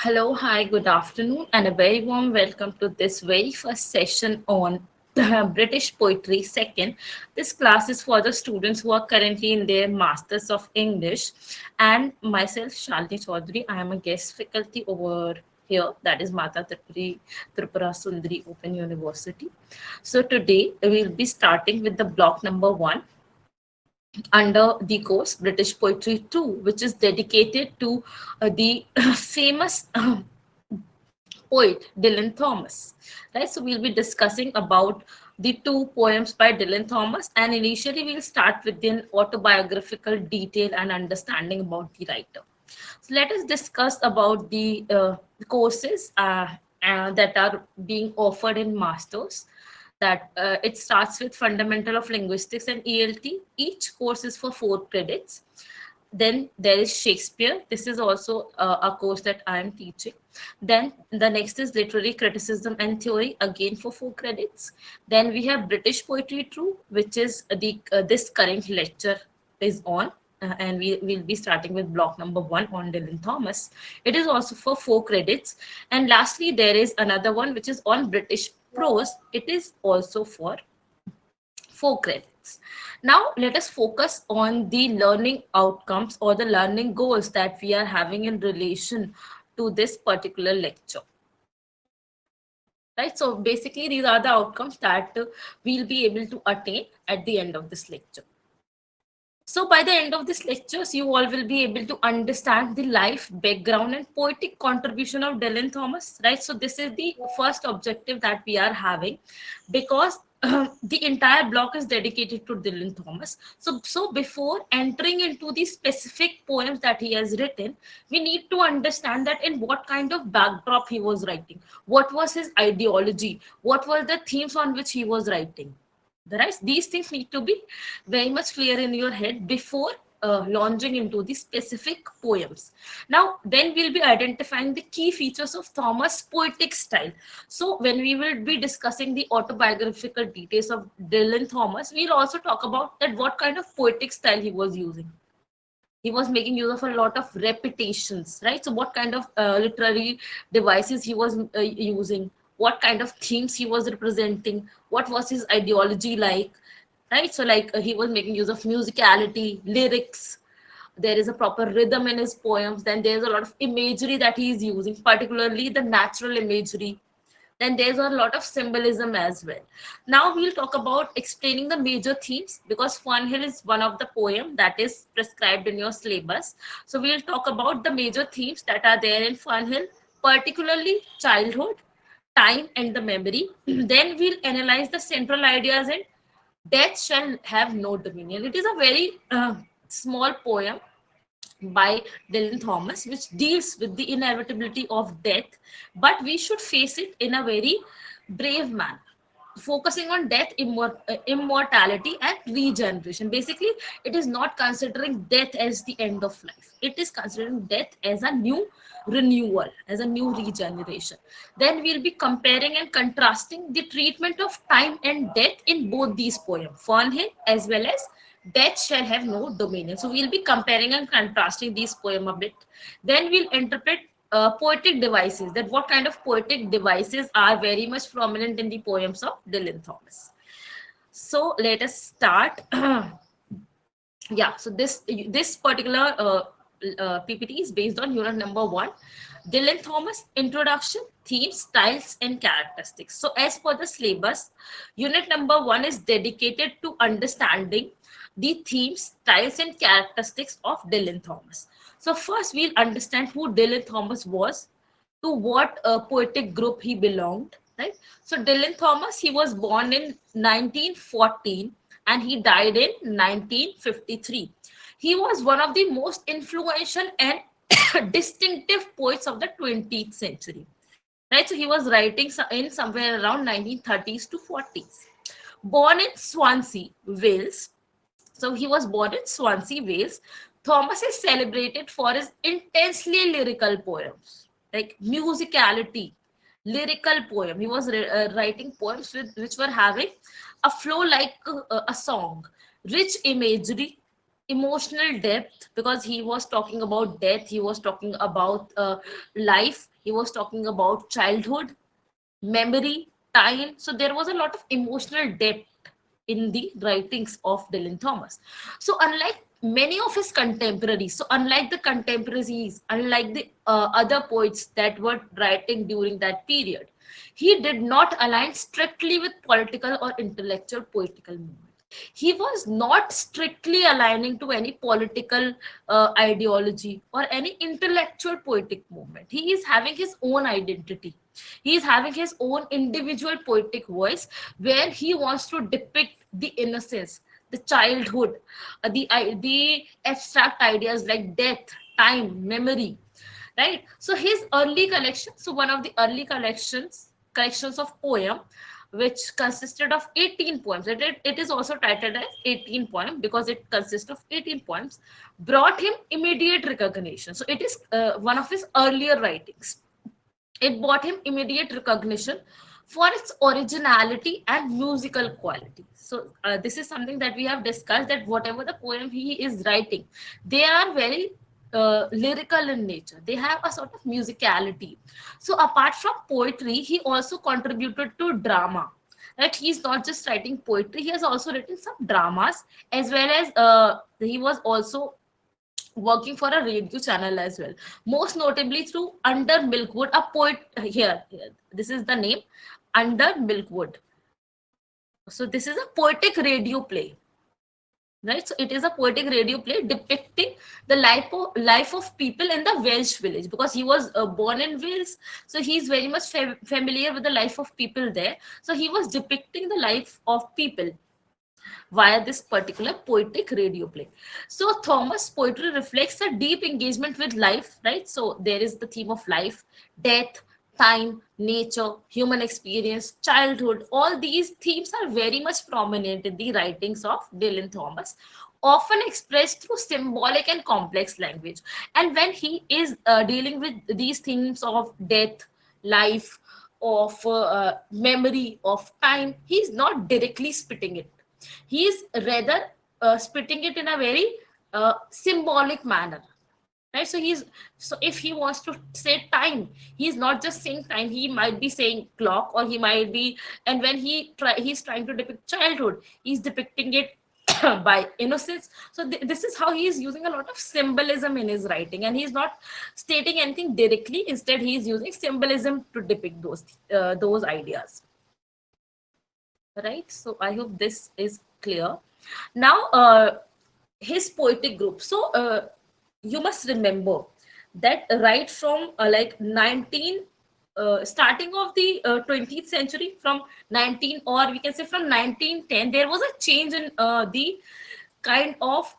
Hello, hi, good afternoon, and a very warm welcome to this very first session on British Poetry Second. This class is for the students who are currently in their Masters of English, and myself, Shalini Chaudhary. I am a guest faculty over here, that is Mata Tripura Sundari Open University. So, today we'll be starting with the block number one under the course British Poetry 2, which is dedicated to the famous poet Dylan Thomas. Right, so we'll be discussing about the two poems by Dylan Thomas, and initially we'll start with an autobiographical detail and understanding about the writer. So let us discuss about the courses that are being offered in masters. That it starts with fundamental of linguistics and ELT. Each course is for 4 credits. Then there is Shakespeare. This is also a course that I am teaching. Then the next is literary criticism and theory, again for 4 credits. Then we have British Poetry True, which is the this current lecture is on. And we will be starting with block number one on Dylan Thomas. It is also for 4 credits. And lastly, there is another one which is on British prose. It is also for 4 credits. Now, let us focus on the learning outcomes or the learning goals that we are having in relation to this particular lecture. Right, so basically, these are the outcomes that we'll be able to attain at the end of this lecture. So by the end of this lectures, you all will be able to understand the life, background, and poetic contribution of Dylan Thomas, right? So this is the first objective that we are having, because the entire block is dedicated to Dylan Thomas. So before entering into the specific poems that he has written, we need to understand that in what kind of backdrop he was writing, what was his ideology, what were the themes on which he was writing. The rest, these things need to be very much clear in your head before launching into the specific poems. Now, then we'll be identifying the key features of Thomas' poetic style. So, when we will be discussing the autobiographical details of Dylan Thomas, we'll also talk about that what kind of poetic style he was using. He was making use of a lot of repetitions, right? So what kind of literary devices he was using, what kind of themes he was representing, what was his ideology like, right? So like he was making use of musicality, lyrics. There is a proper rhythm in his poems. Then there's a lot of imagery that he is using, particularly the natural imagery. Then there's a lot of symbolism as well. Now we'll talk about explaining the major themes, because Fun Hill is one of the poem that is prescribed in your syllabus. So we'll talk about the major themes that are there in Fun Hill, particularly childhood, time, and the memory. Then we'll analyze the central ideas in Death Shall Have No Dominion. It is a very small poem by Dylan Thomas, which deals with the inevitability of death, but we should face it in a very brave manner, focusing on death, immortality, and regeneration. Basically, it is not considering death as the end of life, it is considering death as a new renewal, as a new regeneration. Then we'll be comparing and contrasting the treatment of time and death in both these poems, Fernhill as well as Death Shall Have No Dominion. So we'll be comparing and contrasting these poem a bit. Then we'll interpret poetic devices, that what kind of poetic devices are very much prominent in the poems of Dylan Thomas. So let us start. Yeah, so this particular PPT is based on unit number one, Dylan Thomas, introduction, themes, styles, and characteristics. So as per the syllabus, unit number one is dedicated to understanding the themes, styles, and characteristics of Dylan Thomas. So first we'll understand who Dylan Thomas was, to what poetic group he belonged, right? So Dylan Thomas, he was born in 1914 and he died in 1953. He was one of the most influential and distinctive poets of the 20th century, right? So he was writing in somewhere around 1930s to 40s. Born in Swansea, Wales. So he was born in Swansea, Wales. Thomas is celebrated for his intensely lyrical poems, like musicality, lyrical poem. He was writing poems which were having a flow like a song, rich imagery, emotional depth, because he was talking about death, he was talking about life, he was talking about childhood, memory, time. So there was a lot of emotional depth in the writings of Dylan Thomas. So unlike many of his contemporaries, so unlike the contemporaries, unlike the other poets that were writing during that period, he did not align strictly with political or intellectual poetical movement. He was not strictly aligning to any political ideology or any intellectual poetic movement. He is having his own identity. He is having his own individual poetic voice, where he wants to depict the innocence, the childhood, the abstract ideas like death, time, memory, right? So his early collection, so one of the early collections of poem, which consisted of 18 poems. It is also titled as 18 poem because it consists of 18 poems, brought him immediate recognition. So it is one of his earlier writings. It brought him immediate recognition for its originality and musical quality. So this is something that we have discussed, that whatever the poem he is writing, they are very lyrical in nature. They have a sort of musicality. So apart from poetry, he also contributed to drama. Right? He's not just writing poetry; he has also written some dramas, as well as he was also working for a radio channel as well, most notably through Under Milkwood, a poet. Here, this is the name, Under Milkwood. So this is a poetic radio play, right? So it is a poetic radio play depicting the life of people in the Welsh village, because he was born in Wales, so he's very much familiar with the life of people there. So he was depicting the life of people via this particular poetic radio play. So Thomas' poetry reflects a deep engagement with life, right? So there is the theme of life, death, time, nature, human experience, childhood. All these themes are very much prominent in the writings of Dylan Thomas, often expressed through symbolic and complex language. And when he is dealing with these themes of death, life, of memory, of time, he's not directly spitting it. He's rather spitting it in a very symbolic manner, right? So if he wants to say time, he's not just saying time, he might be saying clock, or he might be, and when he's trying to depict childhood, he's depicting it by innocence. So this is how he is using a lot of symbolism in his writing, and he's not stating anything directly. Instead, he is using symbolism to depict those ideas, right? So I hope this is clear. Now, his poetic group. So you must remember that right from like 19, starting of the 20th century, from 19, or we can say from 1910, there was a change in the kind of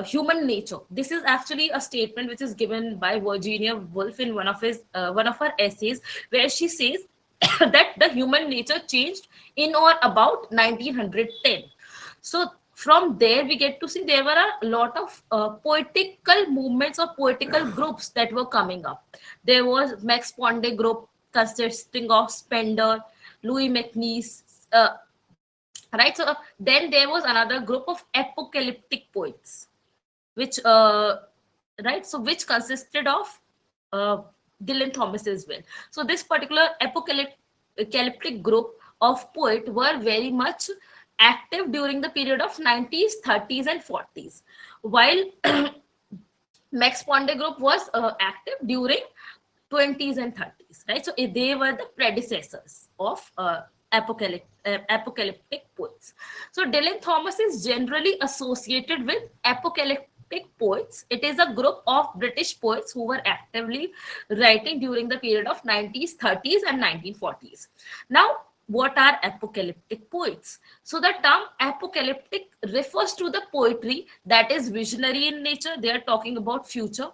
human nature. This is actually a statement which is given by Virginia Woolf in one of her essays, where she says that the human nature changed in or about 1910. So from there we get to see there were a lot of poetical movements or poetical groups that were coming up. There was Max Ponde group consisting of Spender, Louis MacNeice, right? So then there was another group of apocalyptic poets, which right, so which consisted of uh, Dylan Thomas as well. So this particular apocalyptic group of poets were very much active during the period of 90s, 30s, and 40s, while Max Ponde group was active during 20s and 30s, right? So they were the predecessors of apocalyptic poets. So Dylan Thomas is generally associated with apocalyptic poets. It is a group of British poets who were actively writing during the period of 90s, 30s, and 1940s. Now, what are apocalyptic poets? So the term apocalyptic refers to the poetry that is visionary in nature. They are talking about future.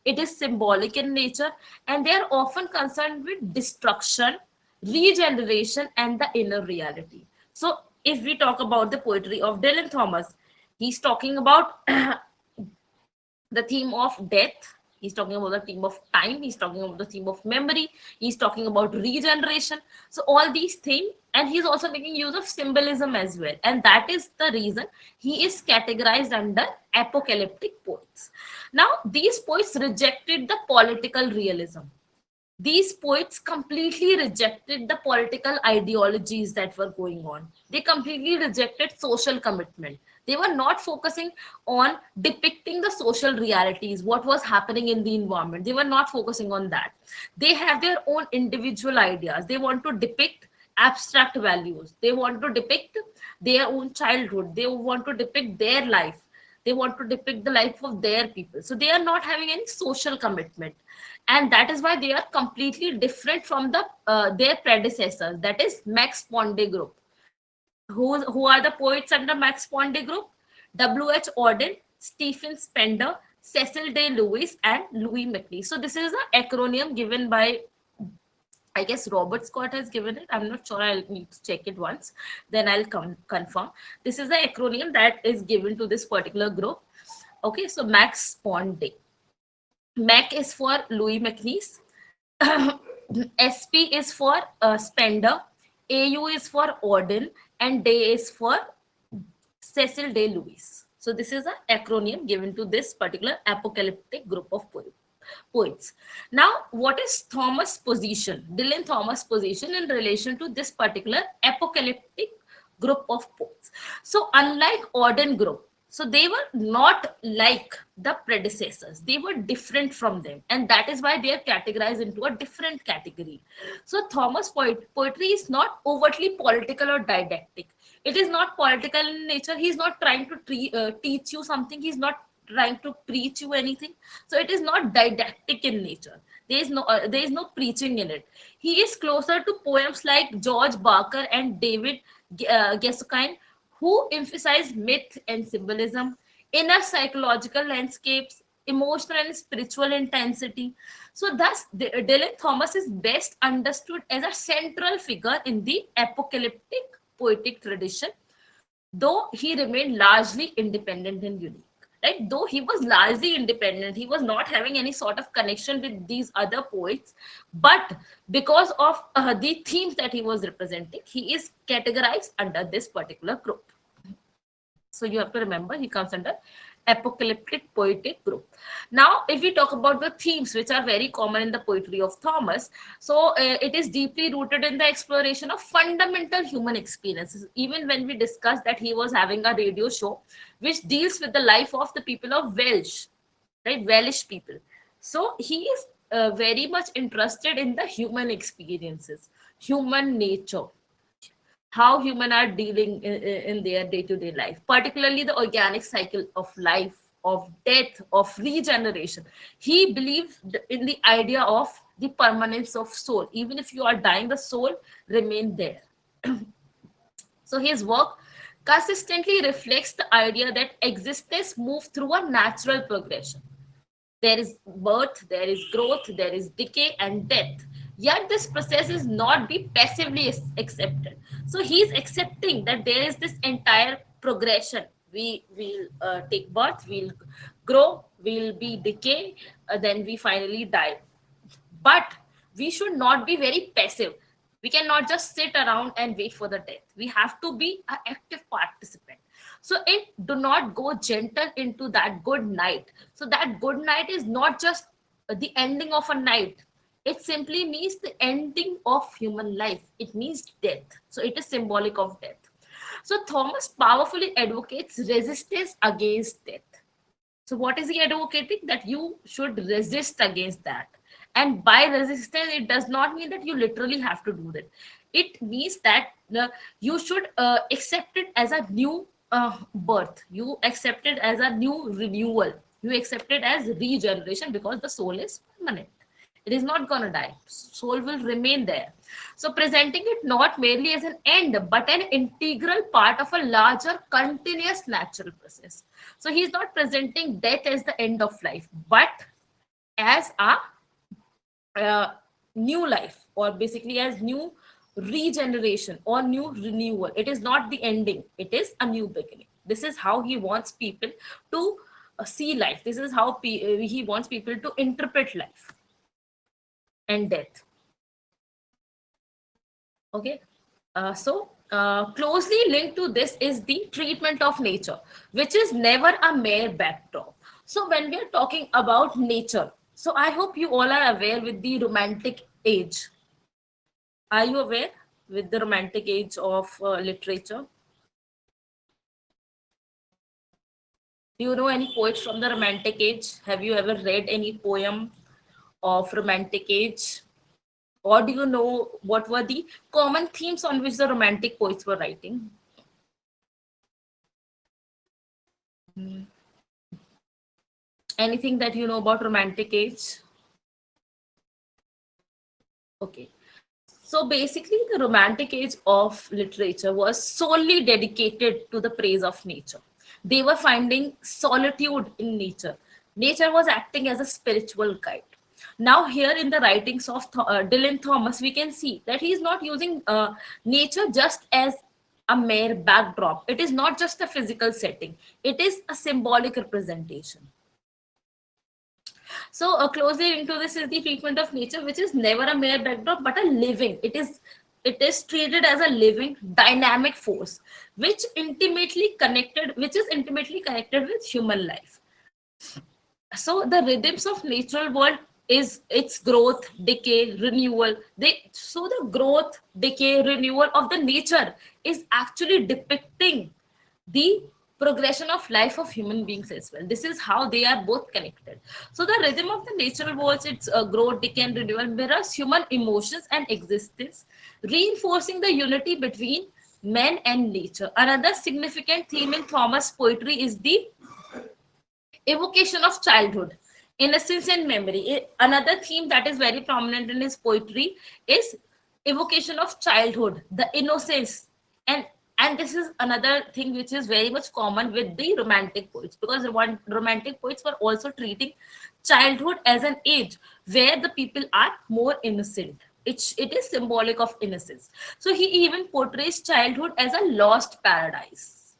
It is symbolic in nature, and they are often concerned with destruction, regeneration, and the inner reality. So if we talk about the poetry of Dylan Thomas, he's talking about the theme of death, he's talking about the theme of time, he's talking about the theme of memory, he's talking about regeneration. So all these things And he's also making use of symbolism as well, and that is the reason he is categorized under apocalyptic poets. Now these poets rejected the political realism. These poets completely rejected the political ideologies that were going on. They completely rejected social commitment. They were not focusing on depicting the social realities, what was happening in the environment. They were not focusing on that. They have their own individual ideas. They want to depict abstract values. They want to depict their own childhood. They want to depict their life. They want to depict the life of their people. So they are not having any social commitment, and that is why they are completely different from their predecessors, that is Max Ponde group. Who are the poets under Max Ponde group? W.H. Auden, Stephen Spender, Cecil Day Lewis, and Louis MacNeice. So this is an acronym given by, I guess Robert Scott has given it. I'm not sure. I'll need to check it once. Then I'll confirm. This is the acronym that is given to this particular group. Okay, so Max Ponde. Mac is for Louis MacNeice. SP is for Spender. AU is for Auden, and Day is for Cecil Day Lewis. So this is an acronym given to this particular apocalyptic group of poets. Now, what is Thomas' position, Dylan Thomas' position in relation to this particular apocalyptic group of poets? So unlike Auden group, so they were not like the predecessors. They were different from them. And that is why they are categorized into a different category. So Thomas' poetry is not overtly political or didactic. It is not political in nature. He's not trying to teach you something. He's not trying to preach you anything. So it is not didactic in nature. There is no preaching in it. He is closer to poems like George Barker and David Gesukind, who emphasize myth and symbolism, inner psychological landscapes, emotional and spiritual intensity. So thus, Dylan Thomas is best understood as a central figure in the apocalyptic poetic tradition, though he remained largely independent and unique. Right? Though he was largely independent, he was not having any sort of connection with these other poets, but because of the themes that he was representing, he is categorized under this particular group. So you have to remember, he comes under apocalyptic poetic group. Now, if we talk about the themes which are very common in the poetry of Thomas, so it is deeply rooted in the exploration of fundamental human experiences. Even when we discussed that he was having a radio show which deals with the life of the people of Welsh, right, Welsh people. So he is very much interested in the human experiences, human nature, how humans are dealing in their day-to-day life, particularly the organic cycle of life, of death, of regeneration. He believed in the idea of the permanence of soul. Even if you are dying, the soul remain there. So his work consistently reflects the idea that existence moves through a natural progression. There is birth, there is growth, there is decay and death. Yet this process is not be passively accepted. So he's accepting that there is this entire progression. We will take birth, we'll grow, we'll be decay, then we finally die. But we should not be very passive. We cannot just sit around and wait for the death. We have to be an active participant. So it do not go gentle into that good night. So that good night is not just the ending of a night. It simply means the ending of human life. It means death. So it is symbolic of death. So Thomas powerfully advocates resistance against death. So what is he advocating? That you should resist against that. And by resistance, it does not mean that you literally have to do that. It means that you should accept it as a new birth. You accept it as a new renewal. You accept it as regeneration, because the soul is permanent. It is not going to die. Soul will remain there. So presenting it not merely as an end, but an integral part of a larger continuous natural process. So he is not presenting death as the end of life, but as a new life, or basically as new regeneration or new renewal. It is not the ending. It is a new beginning. This is how he wants people to see life. This is how he wants people to interpret life and death. Okay. Closely linked to this is the treatment of nature, which is never a mere backdrop. So when we are talking about nature, so I hope you all are aware with the romantic age. Are you aware with the romantic age of literature? Do you know any poets from the romantic age? Have you ever read any poem of romantic age? Or do you know what were the common themes on which the romantic poets were writing? Anything that you know about romantic age? Okay. So basically, the romantic age of literature was solely dedicated to the praise of nature. They were finding solitude in nature. Nature was acting as a spiritual guide. Now, here in the writings of Dylan Thomas, we can see that he is not using nature just as a mere backdrop. It is not just a physical setting, it is a symbolic representation. So, closely linked to this is the treatment of nature, which is never a mere backdrop, but a living. It is treated as a living, dynamic force, which is intimately connected with human life. So, the rhythms of natural world is its growth, decay, renewal. The growth, decay, renewal of the nature is actually depicting the progression of life of human beings as well. This is how they are both connected. So the rhythm of the natural world, its growth, decay, and renewal mirrors human emotions and existence, reinforcing the unity between man and nature. Another significant theme in Thomas' poetry is the evocation of childhood, innocence, and memory. Another theme that is very prominent in his poetry is evocation of childhood, the innocence, and this is another thing which is very much common with the romantic poets, because romantic poets were also treating childhood as an age where the people are more innocent. It is symbolic of innocence. So he even portrays childhood as a lost paradise,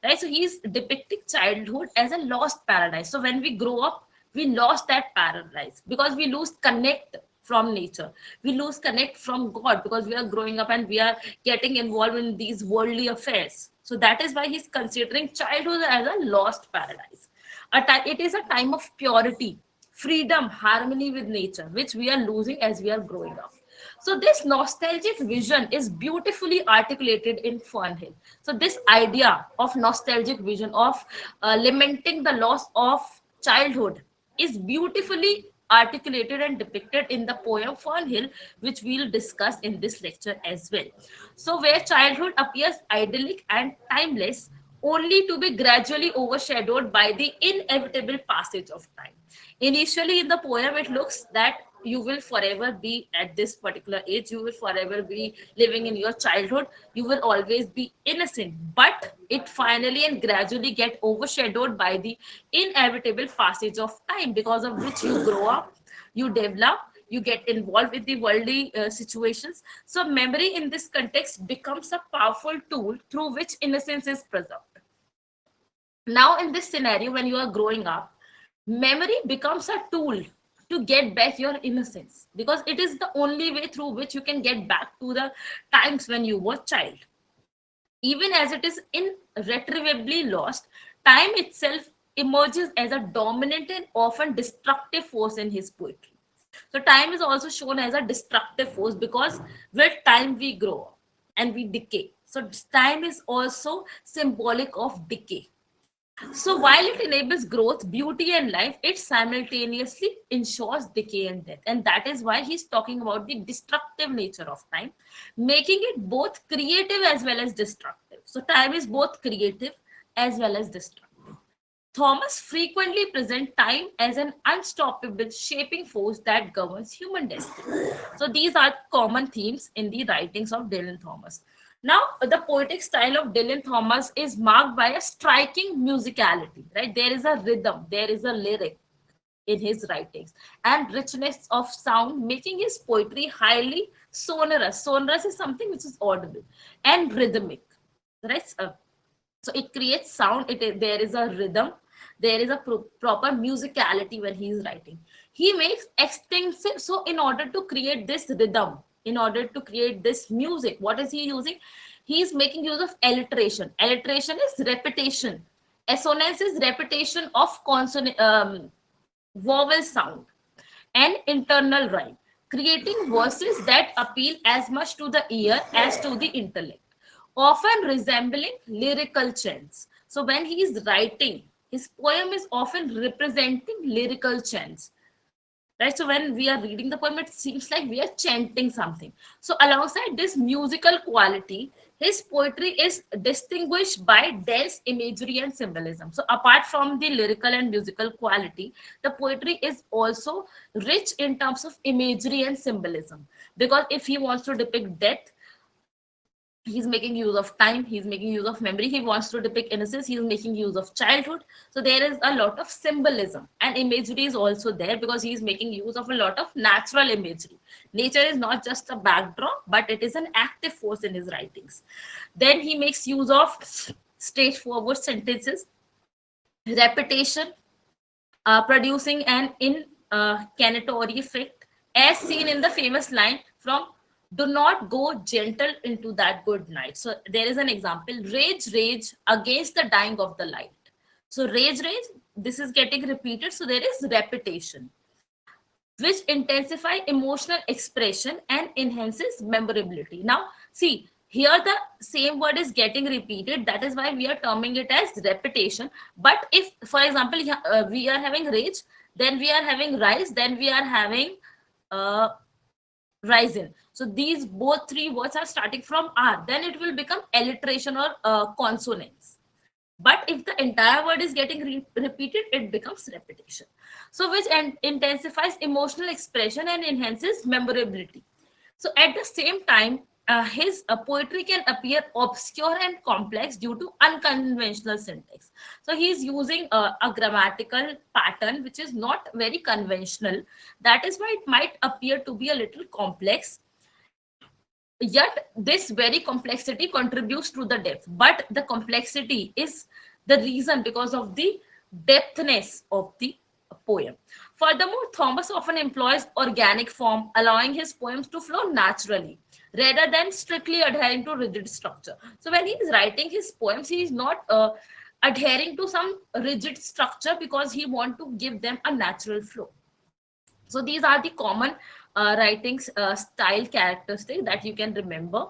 right? So he's depicting childhood as a lost paradise. So when we grow up, we lost that paradise because we lose connect from nature, we lose connect from God, because we are growing up and we are getting involved in these worldly affairs. So that is why he's considering childhood as a lost paradise. It is a time of purity, freedom, harmony with nature, which we are losing as we are growing up. So this nostalgic vision is beautifully articulated in Fernhill. So this idea of nostalgic vision, of lamenting the loss of childhood, is beautifully articulated and depicted in the poem Fernhill, which we'll discuss in this lecture as well. So where childhood appears idyllic and timeless, only to be gradually overshadowed by the inevitable passage of time. Initially, in the poem, it looks that you will forever be at this particular age, you will forever be living in your childhood, you will always be innocent, but it finally and gradually get overshadowed by the inevitable passage of time, because of which you grow up, you develop, you get involved with the worldly situations. So memory in this context becomes a powerful tool through which innocence is preserved. Now in this scenario, when you are growing up, memory becomes a tool to get back your innocence, because it is the only way through which you can get back to the times when you were child. Even as it is irretrievably lost, time itself emerges as a dominant and often destructive force in his poetry. So time is also shown as a destructive force, because with time we grow up and we decay. So time is also symbolic of decay. So while it enables growth, beauty, and life, it simultaneously ensures decay and death. And that is why he's talking about the destructive nature of time, making it both creative as well as destructive. So time is both creative as well as destructive. Thomas frequently presents time as an unstoppable shaping force that governs human destiny. So these are common themes in the writings of Dylan Thomas. Now, the poetic style of Dylan Thomas is marked by a striking musicality, right? There is a rhythm, there is a lyric in his writings, and richness of sound, making his poetry highly sonorous. Sonorous is something which is audible, and rhythmic, right? So it creates sound. There is a rhythm, there is a proper musicality when he is writing. He makes extensive. So in order to create this rhythm, in order to create this music. What is he using? He is making use of alliteration. Alliteration is repetition. Assonance is repetition of consonant, vowel sound, and internal rhyme, creating verses that appeal as much to the ear as to the intellect, often resembling lyrical chants. So when he is writing, his poem is often representing lyrical chants, right? So when we are reading the poem, it seems like we are chanting something. So alongside this musical quality, his poetry is distinguished by dense imagery and symbolism. So apart from the lyrical and musical quality, the poetry is also rich in terms of imagery and symbolism, because if he wants to depict death, he's making use of time, he's making use of memory. He wants to depict innocence, he's making use of childhood. So there is a lot of symbolism, and imagery is also there because he's making use of a lot of natural imagery. Nature is not just a backdrop, but it is an active force in his writings. Then he makes use of straightforward sentences, repetition, producing an incanatory effect, as seen in the famous line from "Do not go gentle into that good night." So there is an example: rage, rage against the dying of the light. So rage, rage. This is getting repeated. So there is repetition, which intensify emotional expression and enhances memorability. Now, see, here the same word is getting repeated. That is why we are terming it as repetition. But if, for example, we are having rage, then we are having rise, then we are having uh, risen. So these both three words are starting from R. Then it will become alliteration or consonants. But if the entire word is getting repeated, it becomes repetition. So which intensifies emotional expression and enhances memorability. So at the same time, his poetry can appear obscure and complex due to unconventional syntax. So he is using a grammatical pattern which is not very conventional. That is why it might appear to be a little complex. Yet this very complexity contributes to the depth, but the complexity is the reason because of the depthness of the poem. Furthermore, Thomas often employs organic form, allowing his poems to flow naturally rather than strictly adhering to rigid structure. So when he is writing his poems, he is not adhering to some rigid structure because he want to give them a natural flow. So these are the common writing style characteristics that you can remember.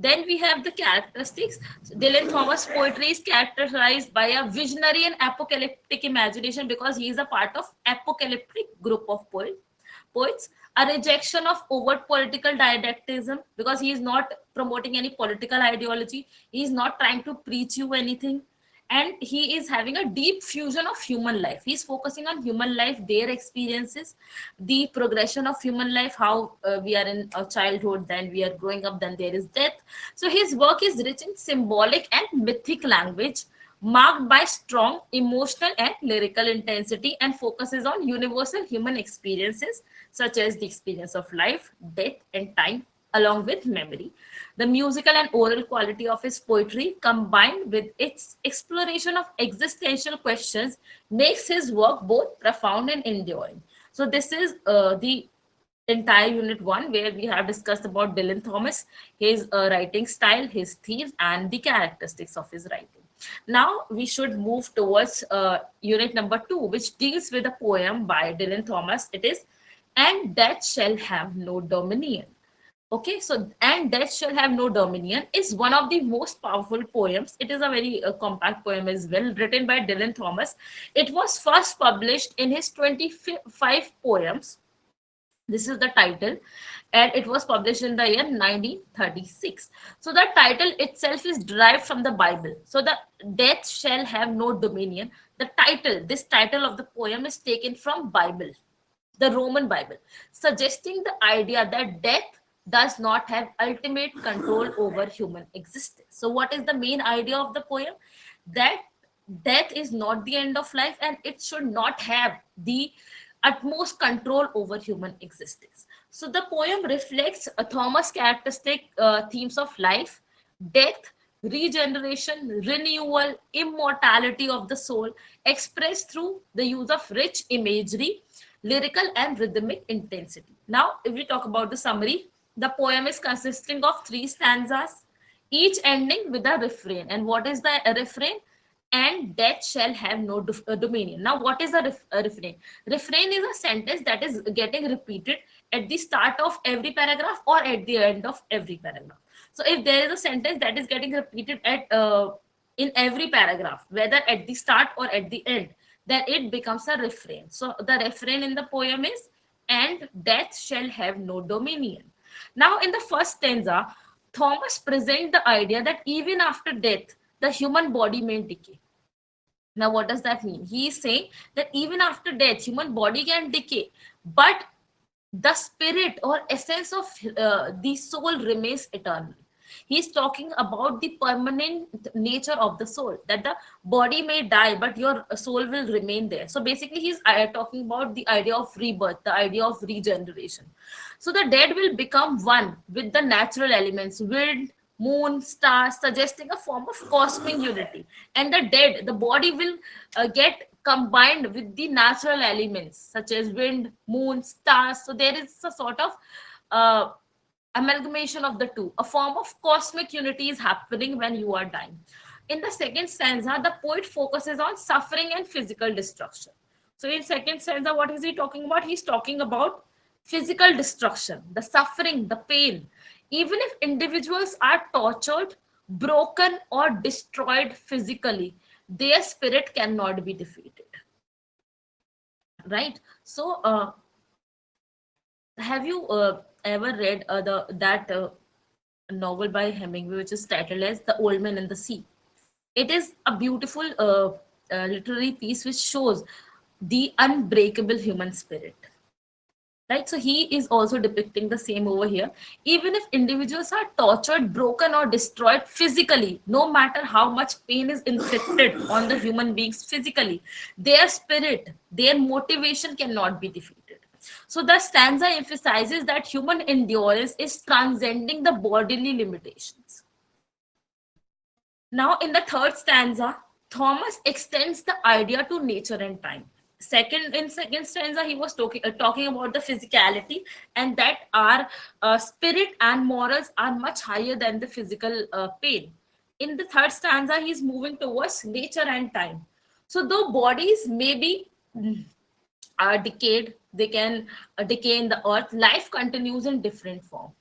Then we have the characteristics. Dylan Thomas' poetry is characterized by a visionary and apocalyptic imagination because he is a part of apocalyptic group of poets. A rejection of overt political didactism because he is not promoting any political ideology. He is not trying to preach you anything, and he is having a deep fusion of human life. He's focusing on human life, their experiences, the progression of human life, how we are in a childhood, then we are growing up, then there is death. So his work is rich in symbolic and mythic language, marked by strong emotional and lyrical intensity, and focuses on universal human experiences such as the experience of life, death, and time, along with memory. The musical and oral quality of his poetry, combined with its exploration of existential questions, makes his work both profound and enduring. So, this is the entire unit one, where we have discussed about Dylan Thomas, his writing style, his themes, and the characteristics of his writing. Now, we should move towards unit number two, which deals with a poem by Dylan Thomas. It is "And Death Shall Have No Dominion." Okay, so "And Death Shall Have No Dominion" is one of the most powerful poems. It is a very compact poem as well, written by Dylan Thomas. It was first published in his 25 poems. This is the title, and it was published in the year 1936. So the title itself is derived from the Bible. So the "Death Shall Have No Dominion," the title, this title of the poem is taken from Bible, the Roman Bible, suggesting the idea that death does not have ultimate control over human existence. So, what is the main idea of the poem? That death is not the end of life, and it should not have the utmost control over human existence. So, the poem reflects a Thomas' characteristic themes of life, death, regeneration, renewal, immortality of the soul, expressed through the use of rich imagery, lyrical and rhythmic intensity. Now, if we talk about the summary, The poem is consisting of 3 stanzas, each ending with a refrain. And what is the refrain? And death shall have no dominion. Now, what is a refrain? Refrain is a sentence that is getting repeated at the start of every paragraph or at the end of every paragraph. So, if there is a sentence that is getting repeated at in every paragraph, whether at the start or at the end, then it becomes a refrain. So, the refrain in the poem is, "And death shall have no dominion." Now, in the first stanza, Thomas presents the idea that even after death, the human body may decay. Now, what does that mean? He is saying that even after death, human body can decay, but the spirit or essence of the soul remains eternal. He's talking about the permanent nature of the soul, that the body may die, but your soul will remain there. So basically, he's talking about the idea of rebirth, the idea of regeneration. So the dead will become one with the natural elements, wind, moon, stars, suggesting a form of cosmic unity. And the dead, the body will get combined with the natural elements such as wind, moon, stars. So there is a sort of uh, amalgamation of the two. A form of cosmic unity is happening when you are dying. In the second stanza, the poet focuses on suffering and physical destruction. So in second stanza, what is he talking about? He's talking about physical destruction, the suffering, the pain. Even if individuals are tortured, broken, or destroyed physically, their spirit cannot be defeated. Right? So, have you ever read that novel by Hemingway, which is titled as "The Old Man and the Sea"? It is a beautiful literary piece which shows the unbreakable human spirit. Right, so he is also depicting the same over here. Even if individuals are tortured, broken, or destroyed physically, no matter how much pain is inflicted on the human beings physically, their spirit, their motivation cannot be defeated. So the stanza emphasizes that human endurance is transcending the bodily limitations. Now, in the third stanza, Thomas extends the idea to nature and time. Second stanza, he was talking about the physicality, and that our spirit and morals are much higher than the physical pain. In the third stanza, he's moving towards nature and time. So though bodies may be are decayed, they can decay in the earth, life continues in different form.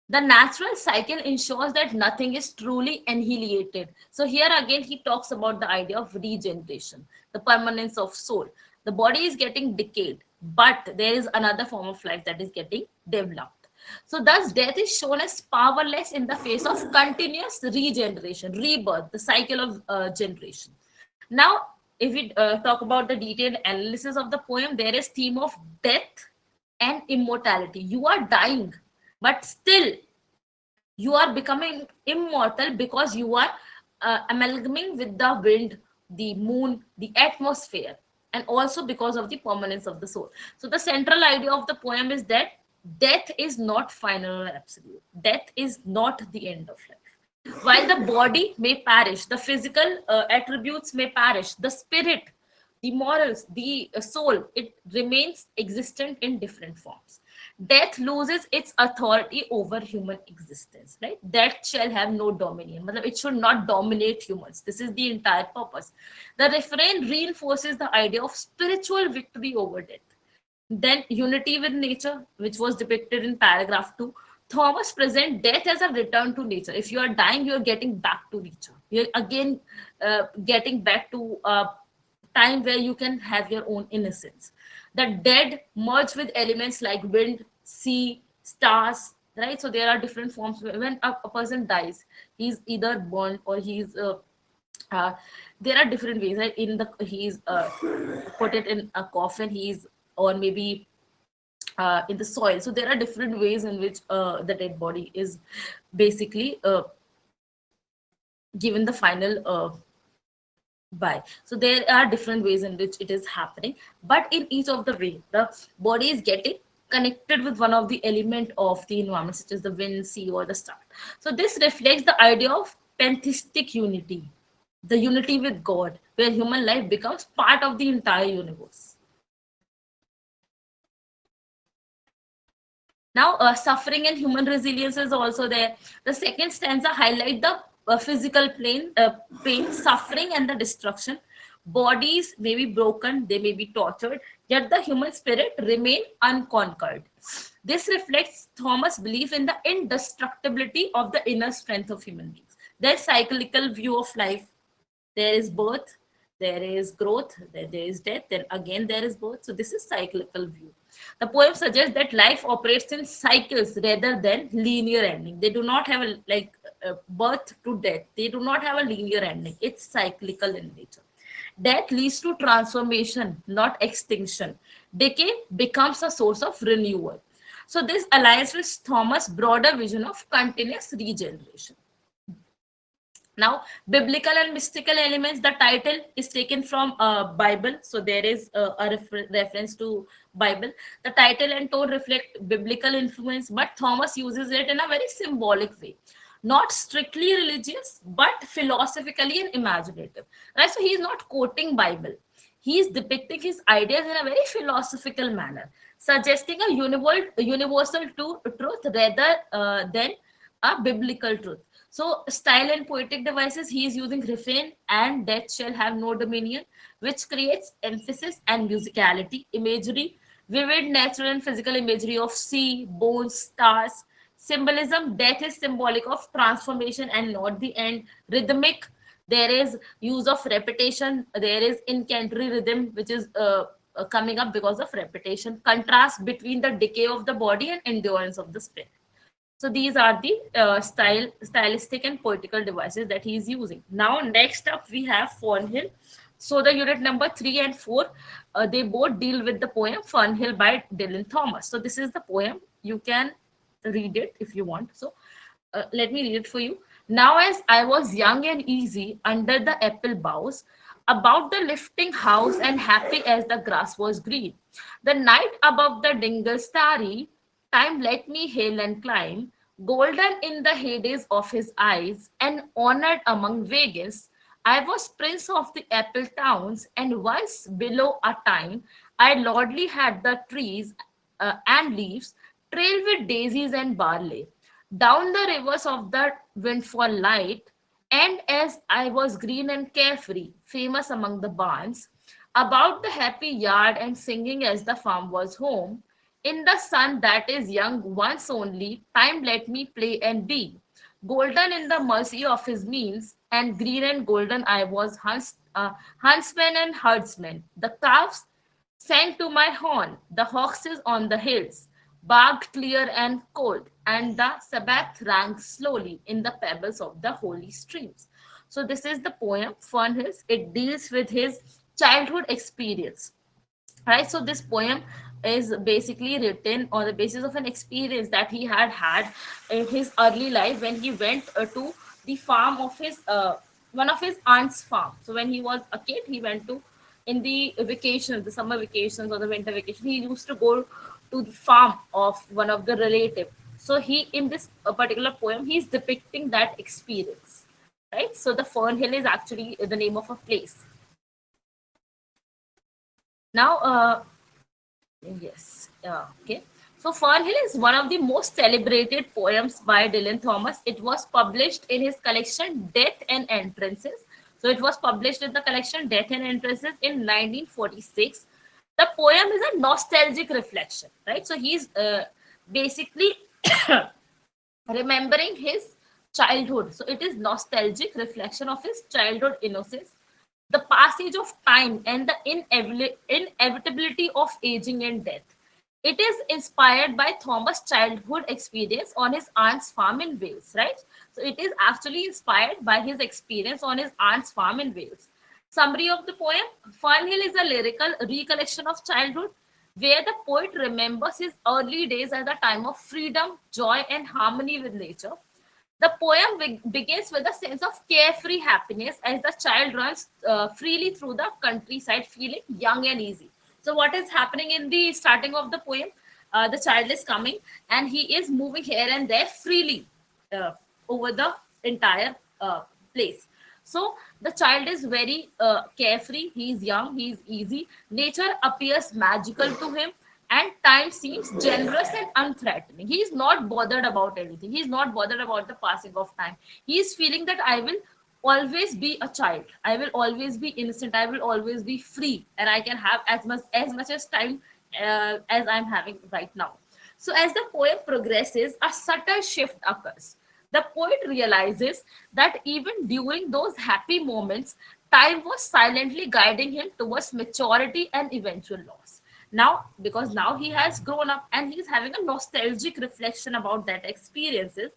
The natural cycle ensures that nothing is truly annihilated. So here again, he talks about the idea of regeneration, the permanence of soul. The body is getting decayed, but there is another form of life that is getting developed. So thus death is shown as powerless in the face of continuous regeneration, rebirth, the cycle of generation. Now, if we talk about the detailed analysis of the poem, there is theme of death and immortality. You are dying, but still you are becoming immortal because you are amalgamating with the wind, the moon, the atmosphere, and also because of the permanence of the soul. So the central idea of the poem is that death is not final or absolute. Death is not the end of life. While the body may perish, the physical attributes may perish, the spirit, the morals, the soul, it remains existent in different forms. Death loses its authority over human existence, right? Death shall have no dominion. It should not dominate humans. This is the entire purpose. The refrain reinforces the idea of spiritual victory over death. Then unity with nature, which was depicted in paragraph 2. Thomas presents death as a return to nature. If you are dying, you are getting back to nature. You're again getting back to time where you can have your own innocence. The dead merge with elements like wind, sea, stars, right? So there are different forms. When a person dies, he's either burned or he's uh, there are different ways, right? In the he's put it in a coffin, he's or maybe in the soil. So there are different ways in which the dead body is basically given the final by. So there are different ways in which it is happening, but in each of the way, the body is getting connected with one of the element of the environment, such as the wind, sea, or the star. So this reflects the idea of pantheistic unity, the unity with God, where human life becomes part of the entire universe. Now, suffering and human resilience is also there. The second stanza highlight the physical pain, suffering, and the destruction. Bodies may be broken, they may be tortured, yet the human spirit remain unconquered. This reflects Thomas' belief in the indestructibility of the inner strength of human beings. Their cyclical view of life. There is birth, there is growth, there is death, then again there is birth. So this is cyclical view. The poem suggests that life operates in cycles rather than linear ending. They do not have a birth to death. They do not have a linear ending. It's cyclical in nature. Death leads to transformation, not extinction. Decay becomes a source of renewal. So this aligns with Thomas' broader vision of continuous regeneration. Now, biblical and mystical elements, the title is taken from Bible. So there is a reference to Bible. The title and tone reflect biblical influence, but Thomas uses it in a very symbolic way. Not strictly religious, but philosophically and imaginative. Right? So he is not quoting Bible. He is depicting his ideas in a very philosophical manner, suggesting a universal truth rather than a biblical truth. So, style and poetic devices, he is using refrain and death shall have no dominion, which creates emphasis and musicality, imagery, vivid natural and physical imagery of sea, bones, stars. Symbolism, death is symbolic of transformation and not the end. Rhythmic, there is use of repetition, there is incantatory rhythm, which is coming up because of repetition. Contrast between the decay of the body and endurance of the spirit. So these are the stylistic and poetical devices that he is using. Now, next up we have Fernhill. So the unit number 3 and 4, they both deal with the poem Fernhill by Dylan Thomas. So this is the poem. You can read it if you want. So let me read it for you. Now, as I was young and easy under the apple boughs, about the lifting house and happy as the grass was green, the night above the dingle starry, time let me hail and climb, golden in the heydays of his eyes, and honored among Vegas. I was prince of the apple towns, and once below a time, I lordly had the trees and leaves, trailed with daisies and barley. Down the rivers of the windfall light, and as I was green and carefree, famous among the barns, about the happy yard and singing as the farm was home, in the sun that is young once only, time let me play and be. Golden in the mercy of his means, and green and golden I was huntsman and herdsman. The calves sang to my horn, the oxes on the hills, barked clear and cold, and the Sabbath rang slowly in the pebbles of the holy streams. So this is the poem Fernhills. It deals with his childhood experience, right? So this poem is basically written on the basis of an experience that he had had in his early life when he went to the farm of his one of his aunt's farm. So when he was a kid, he went to, in the vacations, the summer vacations or the winter vacation, he used to go to the farm of one of the relative. So he, in this particular poem, he's depicting that experience, right? So the Fernhill is actually the name of a place. Now, yes, okay. So Fernhill is one of the most celebrated poems by Dylan Thomas. It was published in his collection Death and Entrances. So it was published in the collection Death and Entrances in 1946. The poem is a nostalgic reflection, right? So he's basically remembering his childhood. So it is nostalgic reflection of his childhood innocence, the passage of time, and the inevitability of aging and death. It is inspired by Thomas' childhood experience on his aunt's farm in Wales, right? So it is actually inspired by his experience on his aunt's farm in Wales. Summary of the poem: Fernhill is a lyrical recollection of childhood where the poet remembers his early days as a time of freedom, joy, and harmony with nature. The poem begins with a sense of carefree happiness as the child runs freely through the countryside, feeling young and easy. So, what is happening in the starting of the poem? The child is coming and he is moving here and there freely uh, over the entire place. So, the child is very carefree, he is young, he is easy. Nature appears magical to him. and time seems generous and unthreatening. He is not bothered about anything. He is not bothered about the passing of time. He is feeling that I will always be a child. I will always be innocent. I will always be free, and I can have as much as time as I'm having right now. So as the poem progresses, a subtle shift occurs. The poet realizes that even during those happy moments, time was silently guiding him towards maturity and eventual loss. Now, because now he has grown up and he's having a nostalgic reflection about that experiences,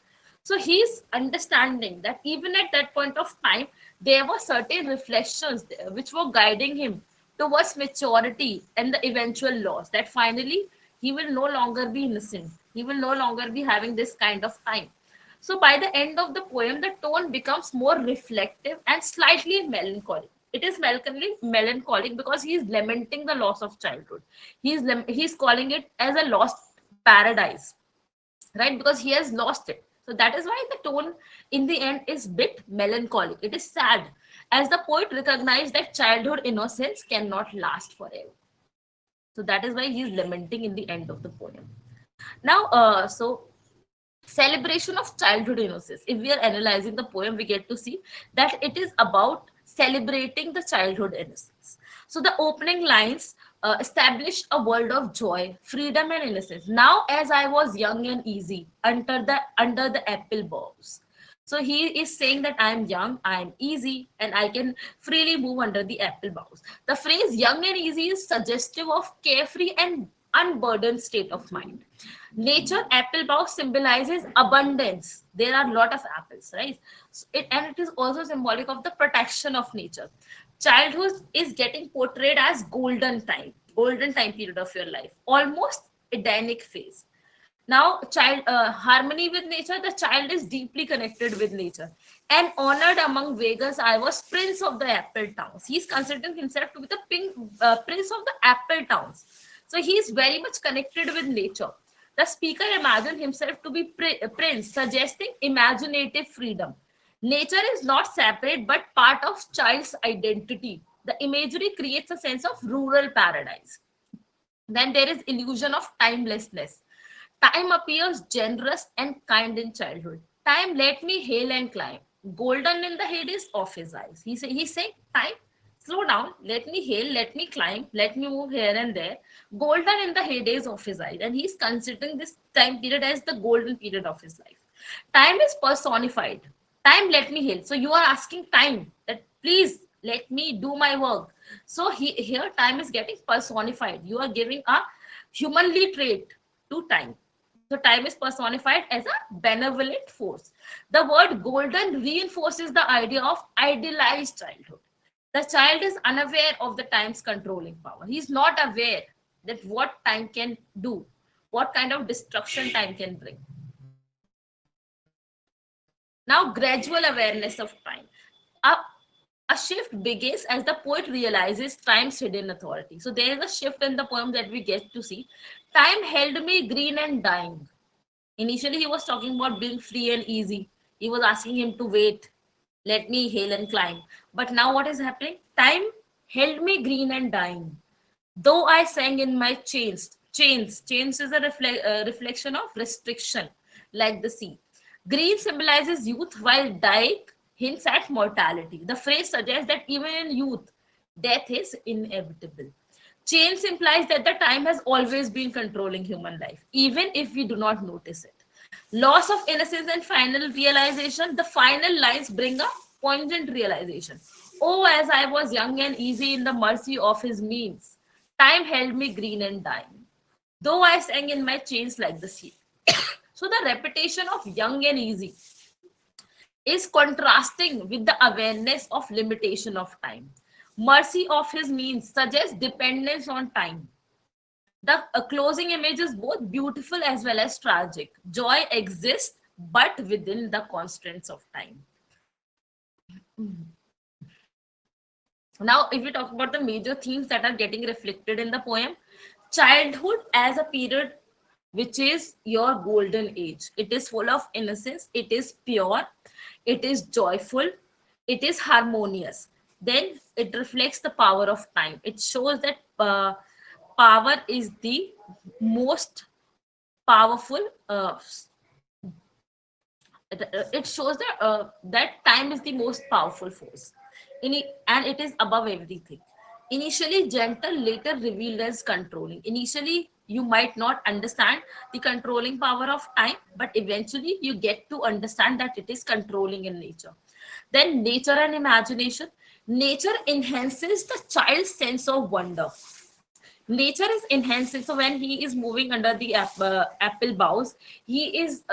so he's understanding that even at that point of time, there were certain reflections there which were guiding him towards maturity and the eventual loss. That finally he will no longer be innocent. He will no longer be having this kind of time. So by the end of the poem, the tone becomes more reflective and slightly melancholic. It is melancholic because he is lamenting the loss of childhood. He's calling it as a lost paradise, right? Because he has lost it. So that is why the tone in the end is bit melancholic. It is sad, as the poet recognized that childhood innocence cannot last forever. So that is why he is lamenting in the end of the poem. Now, celebration of childhood innocence. If we are analyzing the poem, we get to see that it is about celebrating the childhood innocence. So the opening lines establish a world of joy, freedom, and innocence. Now, as I was young and easy under the apple boughs. So he is saying that I am young, I am easy, and I can freely move under the apple boughs. The phrase young and easy is suggestive of carefree and unburdened state of mind. Nature apple bough symbolizes abundance. There are a lot of apples, right? And it is also symbolic of the protection of nature. Childhood is getting portrayed as golden time period of your life, almost Edenic phase. Now, child harmony with nature. The child is deeply connected with nature and honored among Vegas. I was prince of the apple towns. He's considering himself to be the prince of the apple towns. So he is very much connected with nature. The speaker imagined himself to be prince, suggesting imaginative freedom. Nature is not separate but part of child's identity. The imagery creates a sense of rural paradise. Then there is illusion of timelessness. Time appears generous and kind in childhood. Time let me hail and climb. Golden in the heydays of his eyes. He's saying, time, slow down, let me hail, let me climb, let me move here and there. Golden in the heydays of his eyes. And he's considering this time period as the golden period of his life. Time is personified. Time let me hail. So you are asking time that please let me do my work. So here time is getting personified. You are giving a humanly trait to time. So time is personified as a benevolent force. The word golden reinforces the idea of idealized childhood. The child is unaware of the time's controlling power. He is not aware that what time can do, what kind of destruction time can bring. Now, gradual awareness of time. A shift begins as the poet realizes time's hidden authority. So there is a shift in the poem that we get to see. Time held me green and dying. Initially, he was talking about being free and easy. He was asking him to wait, let me hail and climb. But now what is happening? Time held me green and dying. Though I sang in my chains is a reflection of restriction, like the sea. Green symbolizes youth, while dying hints at mortality. The phrase suggests that even in youth, death is inevitable. Chains implies that the time has always been controlling human life, even if we do not notice it. Loss of innocence and final realization. The final lines bring a poignant realization. Oh, as I was young and easy in the mercy of his means, time held me green and dying. Though I sang in my chains like the sea. So the repetition of young and easy is contrasting with the awareness of limitation of time. Mercy of his means suggests dependence on time. The closing image is both beautiful as well as tragic. Joy exists, but within the constraints of time. Now, if we talk about the major themes that are getting reflected in the poem, childhood as a period which is your golden age. It is full of innocence, it is pure, it is joyful, it is harmonious. Then it reflects the power of time. It shows that power is the most powerful it shows that that time is the most powerful force and it is above everything. Initially gentle, later revealed as controlling. Initially you might not understand the controlling power of time, but eventually you get to understand that it is controlling in nature. Then nature and imagination. Nature enhances the child's sense of wonder. Nature is enhancing. So when he is moving under the apple boughs, he is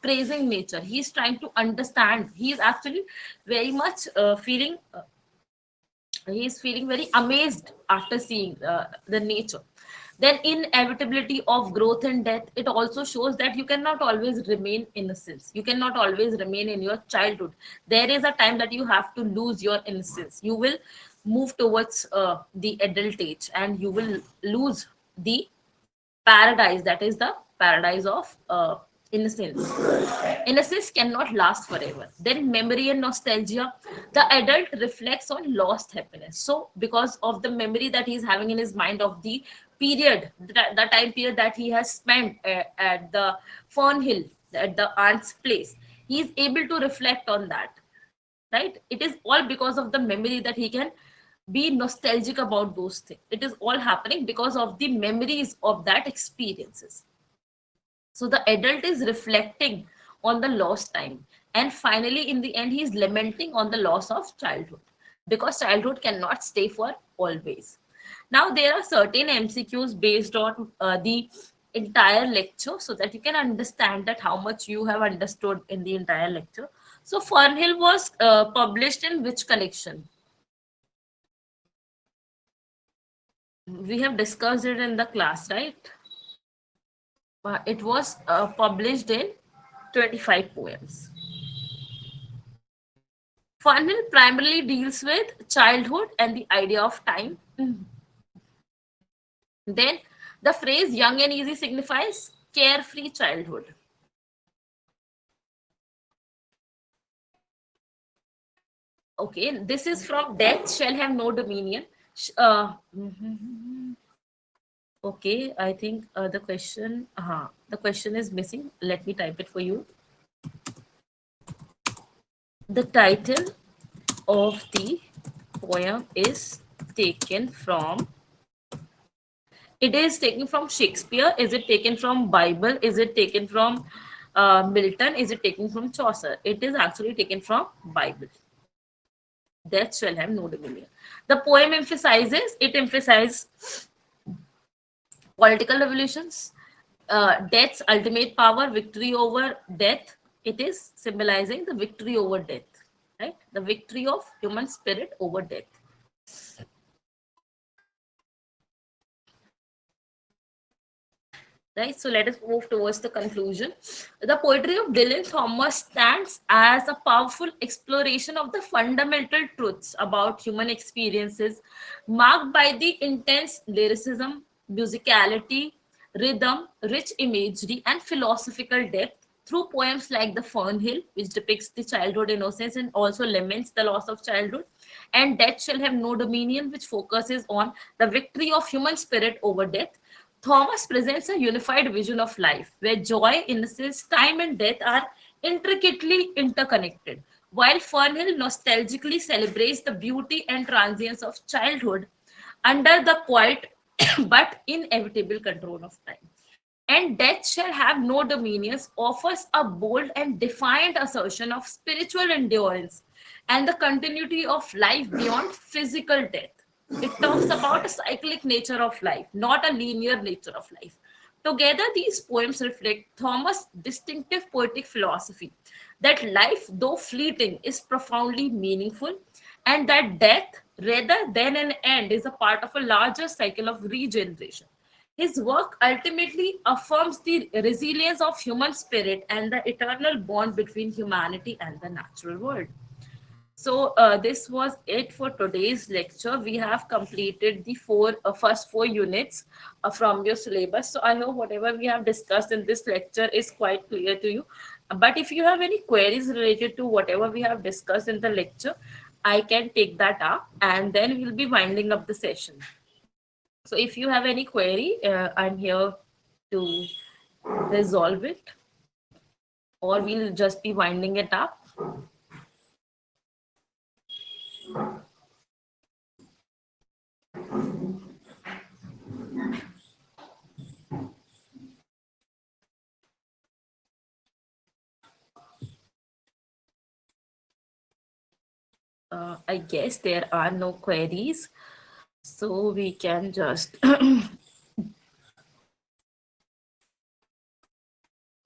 praising nature. He is trying to understand. He is actually very much feeling. He is feeling very amazed after seeing the nature. Then inevitability of growth and death. It also shows that you cannot always remain innocence. You cannot always remain in your childhood. There is a time that you have to lose your innocence. You will move towards the adult age, and you will lose the paradise, that is the paradise of innocence. Innocence cannot last forever. Then memory and nostalgia. The adult reflects on lost happiness. So because of the memory that he is having in his mind of the period, the time period that he has spent at the Fern Hill, at the aunt's place, he is able to reflect on that, right? It is all because of the memory that he can be nostalgic about those things. It is all happening because of the memories of that experiences. So the adult is reflecting on the lost time. And finally, in the end, he is lamenting on the loss of childhood, because childhood cannot stay for always. Now, there are certain MCQs based on the entire lecture, so that you can understand that how much you have understood in the entire lecture. So Fernhill was published in which collection? We have discussed it in the class, right? It was published in 25 poems. Fernhill primarily deals with childhood and the idea of time. Then the phrase young and easy signifies carefree childhood. Okay, this is from death shall have no dominion. Okay, I think the question is missing. Let me type it for you. The title of the poem is taken from. It is taken from Shakespeare. Is it taken from Bible? Is it taken from Milton? Is it taken from Chaucer? It is actually taken from Bible. Death shall have no dominion. The poem emphasizes political revolutions, death's ultimate power, victory over death. It is symbolizing the victory over death, right? The victory of human spirit over death. Right, so let us move towards the conclusion. The poetry of Dylan Thomas stands as a powerful exploration of the fundamental truths about human experiences, marked by the intense lyricism, musicality, rhythm, rich imagery, and philosophical depth. Through poems like The Fern Hill, which depicts the childhood innocence and also laments the loss of childhood, and Death Shall Have No Dominion, which focuses on the victory of human spirit over death, Thomas presents a unified vision of life where joy, innocence, time, and death are intricately interconnected, while Fernhill nostalgically celebrates the beauty and transience of childhood under the quiet but inevitable control of time. And Death Shall Have No Dominions offers a bold and defiant assertion of spiritual endurance and the continuity of life beyond physical death. It talks about a cyclic nature of life, not a linear nature of life. Together, these poems reflect Thomas' distinctive poetic philosophy that life, though fleeting, is profoundly meaningful, and that death, rather than an end, is a part of a larger cycle of regeneration. His work ultimately affirms the resilience of human spirit and the eternal bond between humanity and the natural world. So this was it for today's lecture. We have completed the first four units from your syllabus. So I hope whatever we have discussed in this lecture is quite clear to you. But if you have any queries related to whatever we have discussed in the lecture, I can take that up and then we'll be winding up the session. So if you have any query, I'm here to resolve it, or we'll just be winding it up. I guess there are no queries, so we can just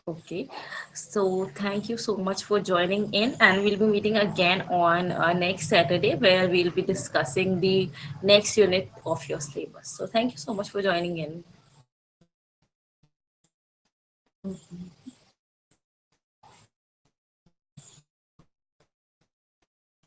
okay. So thank you so much for joining in, and we'll be meeting again on next Saturday, where we'll be discussing the next unit of your syllabus. So thank you so much for joining in.